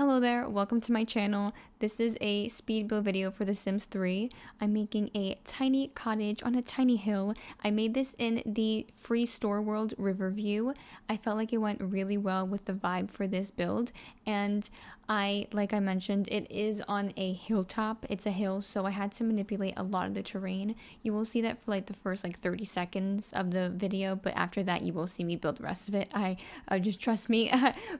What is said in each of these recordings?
Hello there, welcome to my channel. This is a speed build video for The Sims 3. I'm making a tiny cottage on a tiny hill. I made this in the free store world Riverview. I felt like it went really well with the vibe for this build, and like I mentioned, it is on a hilltop. It's a hill, so I had to manipulate a lot of the terrain. You will see that for like the first 30 seconds of the video, but after that you will see me build the rest of it. I just trust me.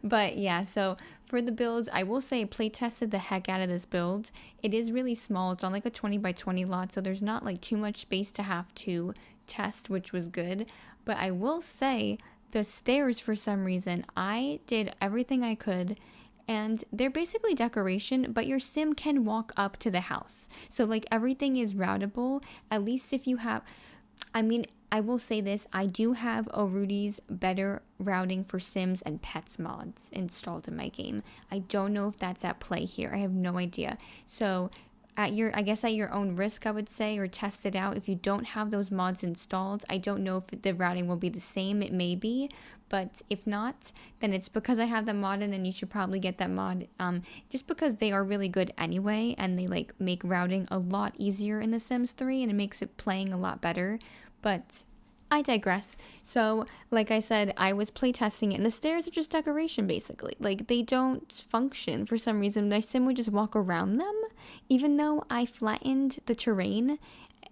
But yeah, so for the builds, I will say play tested the heck out of this build. It is really small. It's on like a 20 by 20 lot, so there's not like too much space to have to test, which was good. But I will say the stairs, for some reason, I did everything I could, and they're basically decoration, but your sim can walk up to the house. So like everything is routable, at least if you have, I mean, I will say this, I do have Rudy's better routing for Sims and Pets mods installed in my game. I don't know if that's at play here. I have no idea. So at your own risk, I would say, or test it out. If you don't have those mods installed, I don't know if the routing will be the same. It may be, but if not, then it's because I have that mod in, and you should probably get that mod, just because they are really good anyway, and they like make routing a lot easier in The Sims 3, and it makes it playing a lot better. But I digress. So, like I said, I was playtesting it, and the stairs are just decoration, basically. Like, they don't function for some reason. My sim would just walk around them, even though I flattened the terrain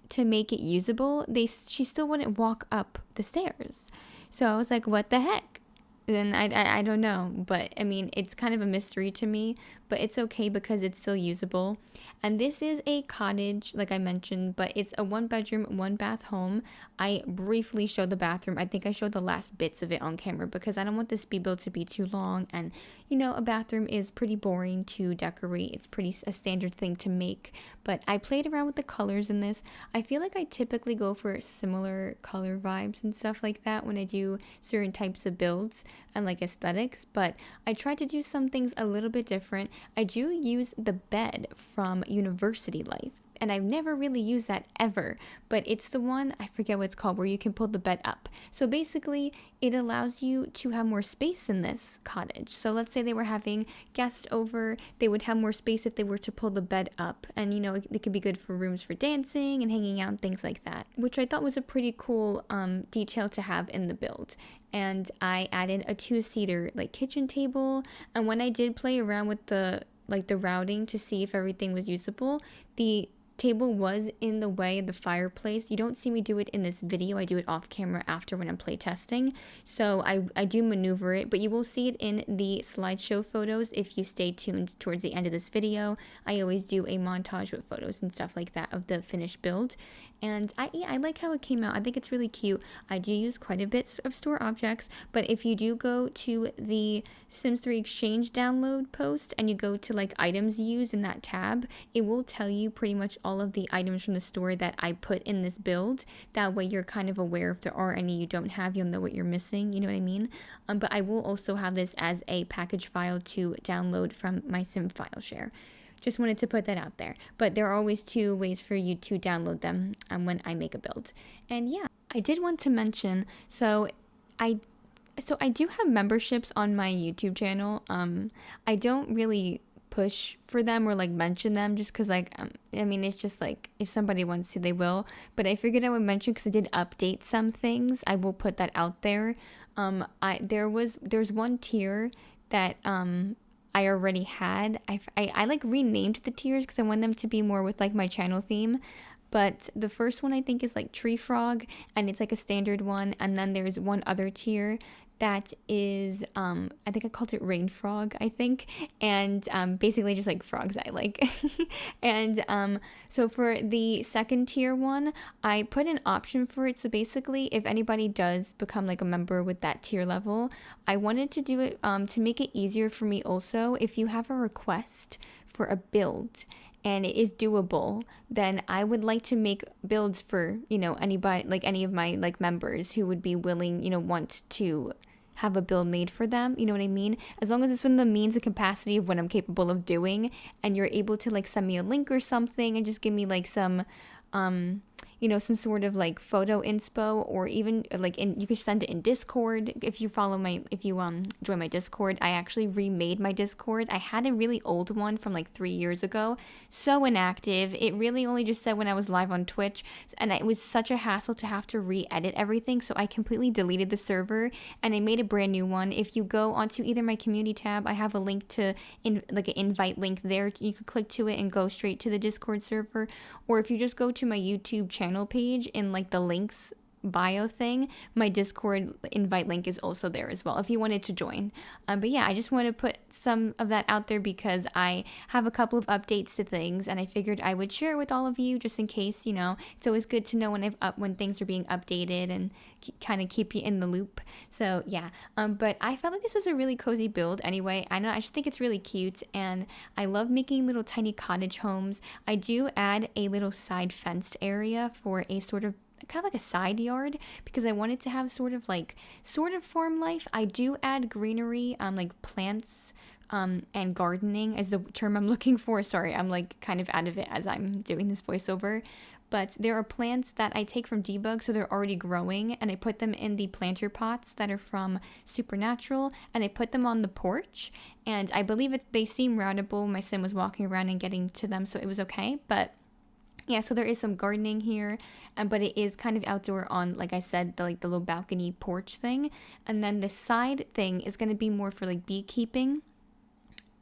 to make it usable. She still wouldn't walk up the stairs. So I was like, what the heck? And I don't know, but I mean, it's kind of a mystery to me, but it's okay because it's still usable. And this is a cottage, like I mentioned, but it's a 1-bedroom, 1-bath home. I briefly showed the bathroom. I think I showed the last bits of it on camera because I don't want this speed build to be too long. And a bathroom is pretty boring to decorate. It's pretty a standard thing to make, but I played around with the colors in this. I feel like I typically go for similar color vibes and stuff like that when I do certain types of builds and like aesthetics, but I tried to do some things a little bit different. I do use the bed from University Life, and I've never really used that ever, but it's the one, I forget what it's called, where you can pull the bed up. So basically, it allows you to have more space in this cottage. So let's say they were having guests over, they would have more space if they were to pull the bed up. And it could be good for rooms for dancing and hanging out and things like that, which I thought was a pretty cool detail to have in the build. And I added a 2-seater like kitchen table, and when I did play around with the routing to see if everything was usable, the table was in the way of the fireplace. You don't see me do it in this video. I do it off camera after when I'm play testing. So I do maneuver it, but you will see it in the slideshow photos if you stay tuned towards the end of this video. I always do a montage with photos and stuff like that of the finished build. And I like how it came out. I think it's really cute. I do use quite a bit of store objects, but if you do go to the Sims 3 Exchange download post and you go to like items used in that tab, it will tell you pretty much all of the items from the store that I put in this build. That way you're kind of aware if there are any you don't have, you'll know what you're missing, you know what I mean? But I will also have this as a package file to download from my Sim file share. Just wanted to put that out there. But there are always 2 ways for you to download them when I make a build. And yeah, I did want to mention, so I do have memberships on my YouTube channel. I don't really push for them or like mention them just because I mean, it's just like if somebody wants to, they will. But I figured I would mention because I did update some things. I will put that out there. There's one tier that I already had. I like renamed the tiers because I want them to be more with like my channel theme. But the first one I think is like Tree Frog, and it's like a standard one. And then there's one other tier that is, I think I called it Rain Frog, I think. And basically just like frogs I like. And so for the second tier one, I put an option for it. So basically, if anybody does become like a member with that tier level, I wanted to do it to make it easier for me also. If you have a request for a build and it is doable, then I would like to make builds for, anybody, like any of my like members who would be willing, want to have a build made for them, you know what I mean? As long as it's within the means and capacity of what I'm capable of doing, and you're able to like send me a link or something and just give me like some some sort of like photo inspo, or even like you could send it in Discord. If you join my Discord, I actually remade my Discord. I had a really old one from like 3 years ago, so inactive. It really only just said when I was live on Twitch, and it was such a hassle to have to re-edit everything, so I completely deleted the server and I made a brand new one. If you go onto either my community tab, I have a link to like an invite link there. You could click to it and go straight to the Discord server, or if you just go to my YouTube channel page in like the links bio thing, my Discord invite link is also there as well if you wanted to join. But yeah, I just want to put some of that out there because I have a couple of updates to things, and I figured I would share with all of you just in case. It's always good to know when things are being updated and kind of keep you in the loop. So yeah, but I felt like this was a really cozy build anyway. I just think it's really cute, and I love making little tiny cottage homes. I do add a little side fenced area for a sort of kind of like a side yard because I wanted to have sort of farm life. I do add greenery, like plants, and gardening is the term I'm looking for. Sorry, I'm like kind of out of it as I'm doing this voiceover. But there are plants that I take from Debug, so they're already growing, and I put them in the planter pots that are from Supernatural, and I put them on the porch, and I believe they seem routable. My sim was walking around and getting to them, so it was okay. But yeah, so there is some gardening here, but it is kind of outdoor on, like I said, the little balcony porch thing. And then the side thing is going to be more for like beekeeping.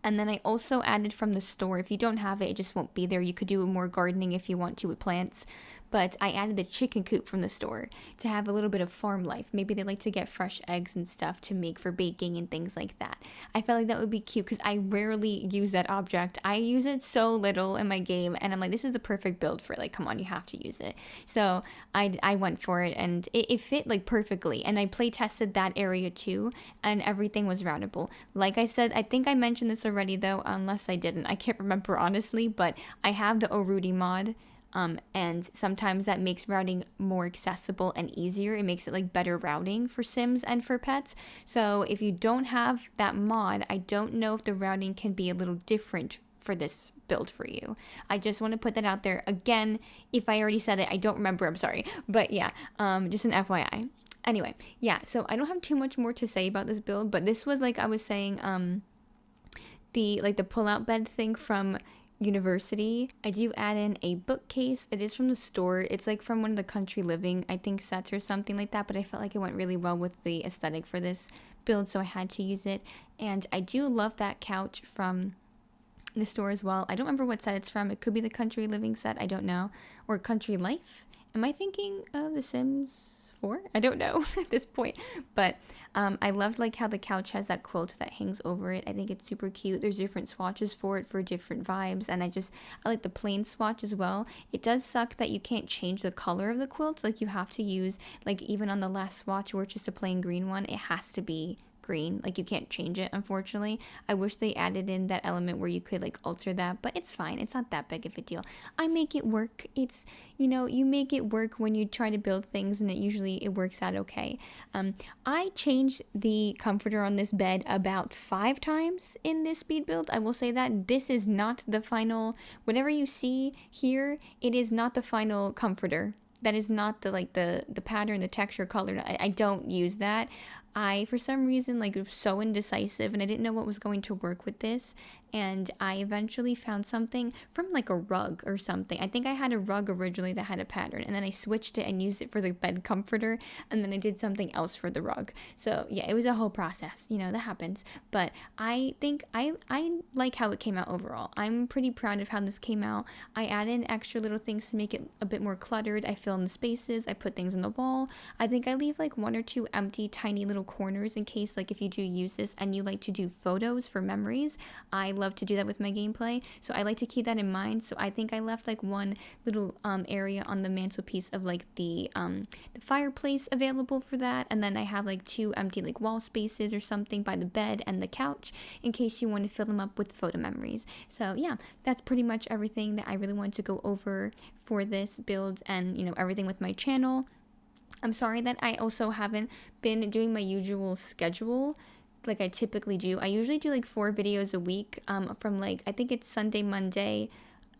And then I also added from the store, if you don't have it, it just won't be there. You could do more gardening if you want to with plants. But I added the chicken coop from the store to have a little bit of farm life. Maybe they like to get fresh eggs and stuff to make for baking and things like that. I felt like that would be cute because I rarely use that object. I use it so little in my game, and I'm like, this is the perfect build for it. Like, come on, you have to use it. So I went for it, and it fit like perfectly. And I play tested that area too, and everything was routable. Like I said, I think I mentioned this already though, unless I didn't. I can't remember honestly, but I have the Oruti mod. And sometimes that makes routing more accessible and easier. It makes it like better routing for Sims and for pets. So if you don't have that mod, I don't know if the routing can be a little different for this build for you. I just want to put that out there. Again, if I already said it, I don't remember, I'm sorry. But yeah, just an FYI. Anyway, yeah, so I don't have too much more to say about this build, but this was like I was saying, the pull-out bed thing from University. I do add in a bookcase. It is from the store. It's like from one of the Country Living, I think, sets or something like that, but I felt like it went really well with the aesthetic for this build, so I had to use it. And I do love that couch from the store as well. I don't remember what set it's from. It could be the Country Living set, I don't know, or Country Life. Am I thinking of The Sims 4? I don't know at this point, but I loved like how the couch has that quilt that hangs over it. I think it's super cute. There's different swatches for it for different vibes, and I like the plain swatch as well. It does suck that you can't change the color of the quilt. Like you have to use, like even on the last swatch where it's just a plain green one, it has to be green. Like you can't change it, unfortunately. I wish they added in that element where you could like alter that, but it's fine. It's not that big of a deal. I make it work. It's, you make it work when you try to build things, and it works out okay. I changed the comforter on this bed about 5 times in this speed build. I will say that this is not the final, whatever you see here, it is not the final comforter. That is not the pattern, the texture, color. I don't use that. I, for some reason, like was so indecisive, and I didn't know what was going to work with this, and I eventually found something from like a rug or something. I think I had a rug originally that had a pattern, and then I switched it and used it for the bed comforter, and then I did something else for the rug. So yeah, it was a whole process, that happens. But I think I like how it came out overall. I'm pretty proud of how this came out. I add in extra little things to make it a bit more cluttered. I fill in the spaces, I put things on the wall. I think I leave like 1 or 2 empty tiny little corners in case, like, if you do use this and you like to do photos for memories. I love to do that with my gameplay, so I like to keep that in mind. So I think I left like 1 little area on the mantelpiece of like the fireplace available for that, and then I have like 2 empty like wall spaces or something by the bed and the couch in case you want to fill them up with photo memories. So yeah, that's pretty much everything that I really wanted to go over for this build, and everything with my channel. I'm sorry that I also haven't been doing my usual schedule like I typically do. I usually do like 4 videos a week, from like, I think it's Sunday, Monday,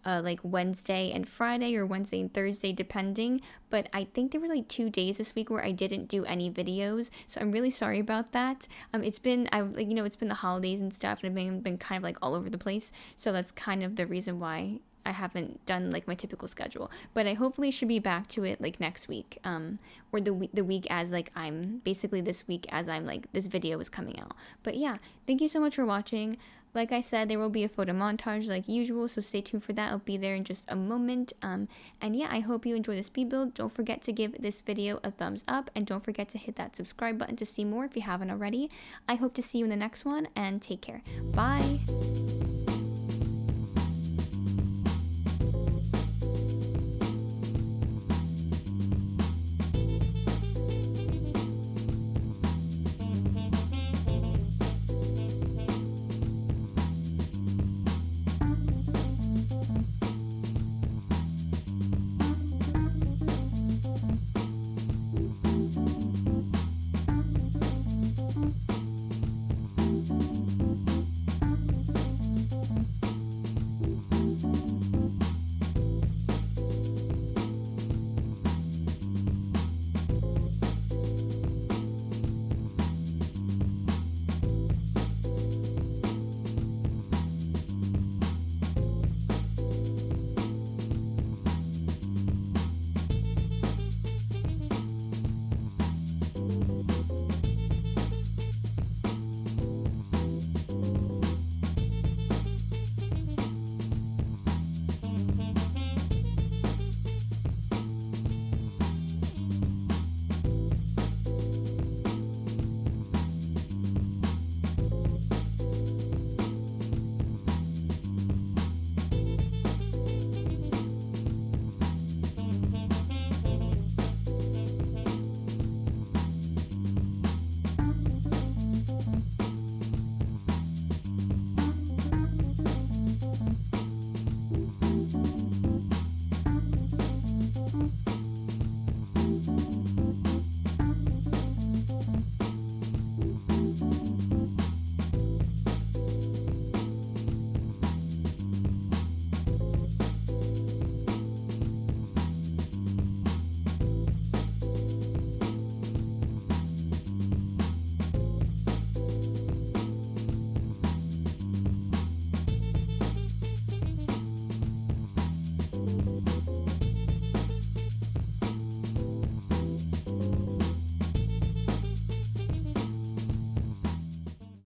like Wednesday and Friday or Wednesday and Thursday depending, but I think there were like 2 days this week where I didn't do any videos, so I'm really sorry about that. It's been it's been the holidays and stuff, and I've been kind of like all over the place, so that's kind of the reason why I haven't done like my typical schedule. But I hopefully should be back to it like next week, or the week as like I'm basically this week as I'm like this video is coming out. But yeah, thank you so much for watching. Like I said, there will be a photo montage like usual, so stay tuned for that. I'll be there in just a moment. And yeah, I hope you enjoy the speed build. Don't forget to give this video a thumbs up, and don't forget to hit that subscribe button to see more if you haven't already. I hope to see you in the next one, and take care. Bye!